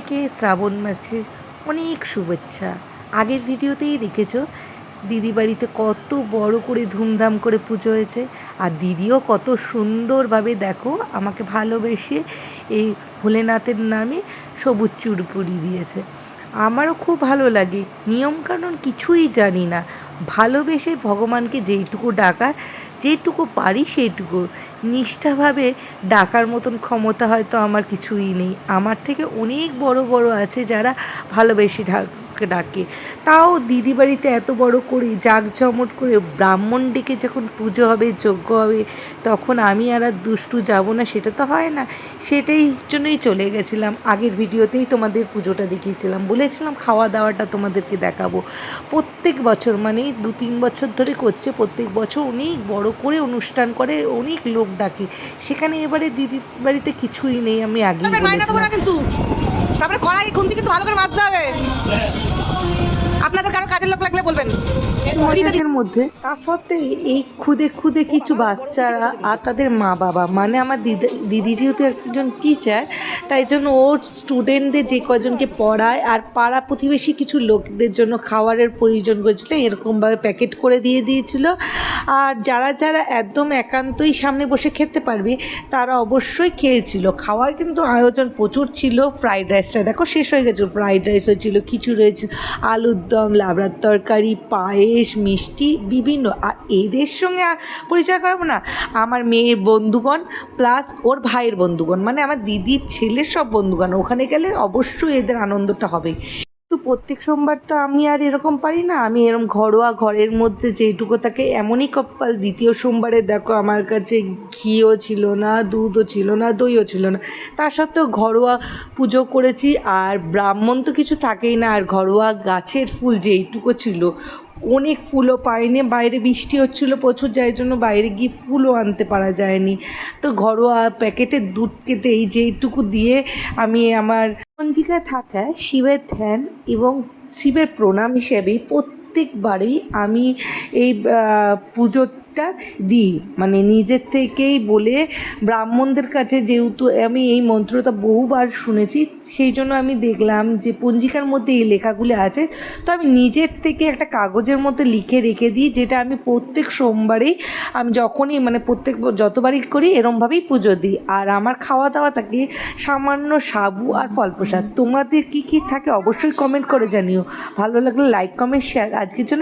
সবাইকে শ্রাবণ মাসের অনেক শুভেচ্ছা। আগের ভিডিওতেই দেখেছো দিদি বাড়িতে কত বড় করে ধুমধাম করে পুজো হয়েছে, আর দিদিও কত সুন্দরভাবে দেখো আমাকে ভালোবেসে এই ভোলেনাথের নামে সবুজ চূড় পরিয়ে দিয়েছে। আমারও খুব ভালো লাগে, নিয়মকানুন কিছুই জানি না, ভালোবেসে ভগবানকে যেইটুকু ডাকার, যেটুকু পারি সেইটুকু নিষ্ঠাভাবে ডাকার মতন ক্ষমতা হয়তো আমার কিছুই নেই। আমার থেকে অনেক বড় বড় আছে যারা ভালোবেসে ডাকে। তাও দিদি বাড়িতে এত বড় করে জাঁকজমট করে ব্রাহ্মণ ডেকে যখন পুজো হবে, যজ্ঞ হবে, তখন আমি আর দুষ্টু যাব না সেটা তো হয় না। সেটাই জন্যই চলে গেছিলাম। আগের ভিডিওতেই তোমাদের পুজোটা দেখিয়েছিলাম, বলেছিলাম খাওয়া দাওয়াটা তোমাদেরকে দেখাবো। প্রত্যেক বছর মানে 2-3 বছর ধরে করছে, প্রত্যেক বছর অনেক বড় করে অনুষ্ঠান করে, অনেক লোক ডাকে। সেখানে এবারে দিদির বাড়িতে কিছুই নেই, আমি আগেই বলেছিলাম। কিন্তু তারপরে কড়াই খুন্তি কিন্তু ভালো করে মাজতে হবে। আপনাদের কারো কাজের লোক লাগলে বলবেন। মজাকের মধ্যে তা সত্ত্বেও এই খুদে খুদে কিছু বাচ্চারা আর তাদের মা বাবা, মানে আমার দিদি যেহেতু একজন টিচার, তাই জন্য ওর স্টুডেন্টদের যে কজনকে পড়ায় আর পাড়া প্রতিবেশী কিছু লোকদের জন্য খাবারের প্রয়োজন করেছিল, এরকমভাবে প্যাকেট করে দিয়ে দিয়েছিল। আর যারা যারা একদম একান্তই সামনে বসে খেতে পারবে তারা অবশ্যই খেয়েছিল। খাওয়ার কিন্তু আয়োজন প্রচুর ছিল। ফ্রাইড রাইসটা দেখো শেষ হয়ে গেছে, ফ্রাইড রাইস হয়েছিল, খিচুড়ি হয়েছিল, আলুর দম, লাবড়ার তরকারি, পায়েস, মিষ্টি বিভিন্ন। আর এদের সঙ্গে পরিচয় করাবো না, আমার মেয়ের বন্ধুগণ প্লাস ওর ভাইয়ের বন্ধুগণ, মানে আমার দিদির ছেলের সব বন্ধুগণ। ওখানে গেলে অবশ্যই এদের আনন্দটা হবে। কিন্তু প্রত্যেক সোমবার তো আমি আর এরকম পারি না, আমি এরকম ঘরোয়া ঘরের মধ্যে যেইটুকু থাকে এমনই কপাল। দ্বিতীয় সোমবারে দেখো আমার কাছে ঘিও ছিল না, দুধও ছিল না, দইও ছিল না, তা সত্ত্বেও ঘরোয়া পুজো করেছি। আর ব্রাহ্মণ তো কিছু থাকেই না, আর ঘরোয়া গাছের ফুল যেইটুকু ছিল, অনেক ফুলও পাইনি, বাইরে বৃষ্টি হচ্ছিলো প্রচুর, যার জন্য বাইরে গিয়ে ফুলও আনতে পারা যায়নি। তো ঘরোয়া প্যাকেটের দুধ কেটে এই যেইটুকু দিয়ে আমি আমার পঞ্জিকায় থাকা শিবের ধ্যান এবং শিবের প্রণাম হিসেবে প্রত্যেকবারেই আমি এই পুজোটা দিই, মানে নিজের থেকেই বলে ব্রাহ্মণদের কাছে, যেহেতু আমি এই মন্ত্রটা বহুবার শুনেছি, সেই জন্য আমি দেখলাম যে পঞ্জিকার মধ্যে এই লেখাগুলি আছে, তো আমি নিজের থেকে একটা কাগজের মধ্যে লিখে রেখে দিই, যেটা আমি প্রত্যেক সোমবারেই আমি যখনই মানে প্রত্যেক যতবারই করি এরমভাবেই পুজো দিই। আর আমার খাওয়া দাওয়া থাকে সামান্য সাবু আর ফল প্রসাদ। তোমাদের কী কী থাকে অবশ্যই কমেন্ট করে জানিও। ভালো লাগলে লাইক, কমেন্ট, শেয়ার। আজকের জন্য